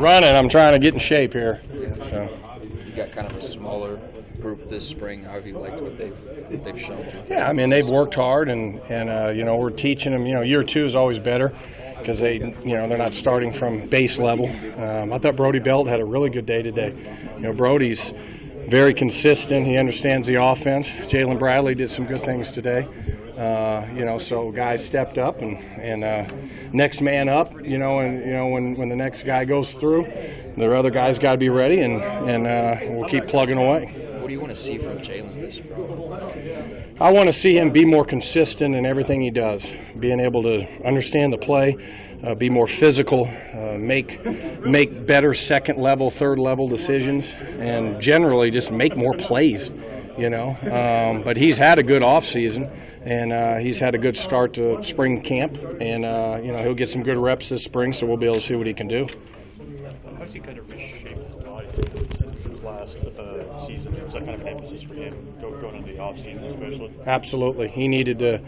Running. I'm trying to get in shape here. Yeah. So. You got kind of a smaller group this spring. How have you liked what they've shown to you? Yeah, I mean, they've worked hard, and we're teaching them. Year two is always better because they're not starting from base level. I thought Brody Belt had a really good day today. Brody's very consistent. He understands the offense. Jalen Bradley did some good things today. So guys stepped up and next man up. When the next guy goes through, the other guys got to be ready, and we'll keep plugging away. What do you want to see from Jalen this spring? I want to see him be more consistent in everything he does, being able to understand the play, be more physical, make better second level, third level decisions, and generally just make more plays. But he's had a good off season, and he's had a good start to spring camp, and he'll get some good reps this spring, so we'll be able to see what he can do. How's he kind of reshaped his body since last season? Was that kind of an emphasis for him going into the off season, especially? Absolutely, he needed to.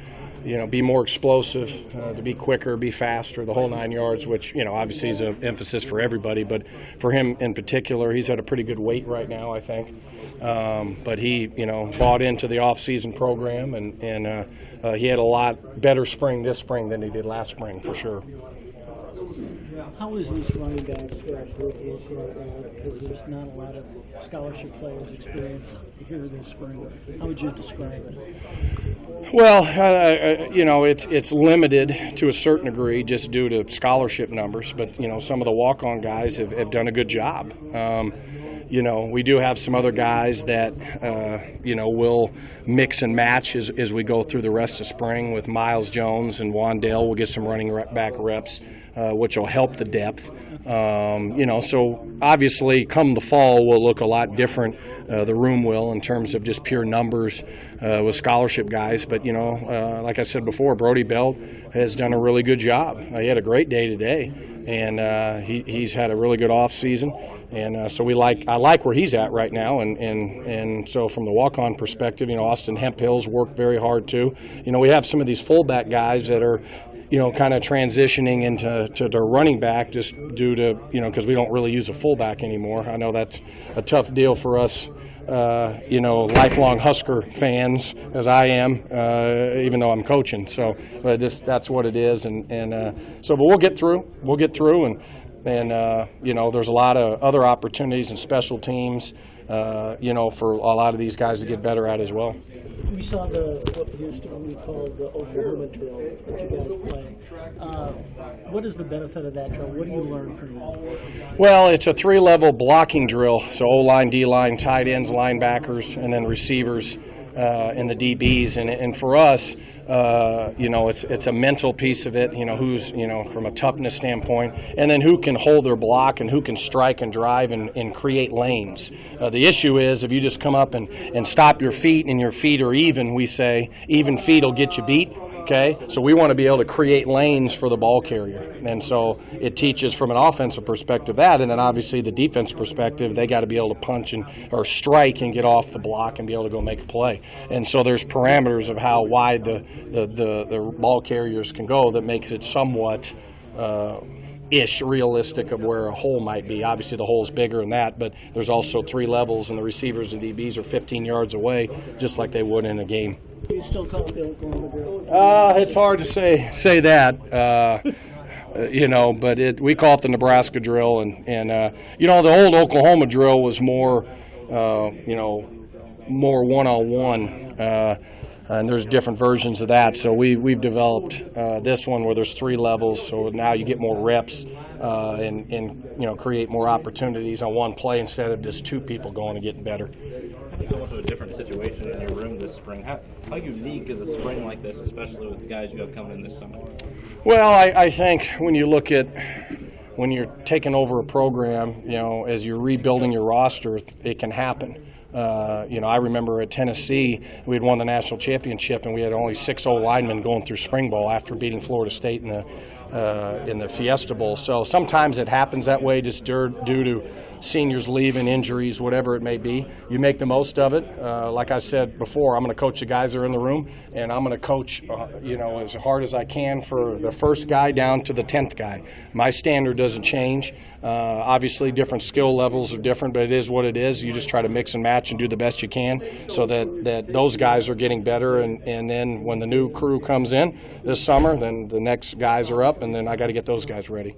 Be more explosive, to be quicker, be faster, the whole 9 yards, which, obviously is an emphasis for everybody. But for him in particular, he's at a pretty good weight right now, I think. But he, bought into the off-season program, and he had a lot better spring this spring than he did last spring, for sure. How is this running back group right now? Because there's not a lot of scholarship players experience here this spring. How would you describe it? Well, it's limited to a certain degree just due to scholarship numbers. But, some of the walk-on guys have done a good job. We do have some other guys that, will mix and match as we go through the rest of spring with Miles Jones and Wandale. We'll get some running back reps, which will help the depth. So obviously come the fall will look a lot different, the room will, in terms of just pure numbers with scholarship guys. But, like I said before, Brody Belt has done a really good job. He had a great day today, and he's had a really good off season. And so I like where he's at right now, and so from the walk-on perspective, Austin Hemphill's worked very hard too. We have some of these fullback guys that are, kind of transitioning into their running back just due to, because we don't really use a fullback anymore. I know that's a tough deal for us, lifelong Husker fans, as I am, even though I'm coaching. So, but that's what it is, but we'll get through. And there's a lot of other opportunities and special teams, for a lot of these guys to get better at as well. We saw what used to be called the Oklahoma drill that you guys play. What is the benefit of that drill? What do you learn from that? Well, it's a 3-level blocking drill, so O-line, D-line, tight ends, linebackers, and then receivers and the DBs. And for us, it's a mental piece of it, who's, from a toughness standpoint, and then who can hold their block and who can strike and drive and create lanes. The issue is if you just come up and stop your feet and your feet are even, we say, even feet will get you beat. Okay, so we want to be able to create lanes for the ball carrier, and so it teaches from an offensive perspective that, and then obviously the defense perspective, they got to be able to punch or strike and get off the block and be able to go make a play. And so there's parameters of how wide the ball carriers can go that makes it somewhat realistic of where a hole might be. Obviously the hole's bigger than that, but there's also 3 levels, and the receivers and DBs are 15 yards away, just like they would in a game. Do you still call it the Oklahoma drill? It's hard to say that, but we call it the Nebraska drill, and the old Oklahoma drill was more, more one-on-one, and there's different versions of that. So we've developed this one where there's 3 levels, so now you get more reps and create more opportunities on one play instead of just 2 people going and getting better. It's somewhat of a different situation in your room this spring. How unique is a spring like this, especially with the guys you have coming in this summer? Well, I think when you're taking over a program, as you're rebuilding your roster, it can happen. I remember at Tennessee, we had won the national championship, and we had only 6 linemen going through spring ball after beating Florida State in the Fiesta Bowl. So sometimes it happens that way, just due to seniors leaving, injuries, whatever it may be. You make the most of it. Like I said before, I'm going to coach the guys that are in the room, and I'm going to coach, as hard as I can for the first guy down to the 10th guy. My standard doesn't change. Obviously, different skill levels are different, but it is what it is. You just try to mix and match and do the best you can so that those guys are getting better, and then when the new crew comes in this summer, then the next guys are up, and then I got to get those guys ready.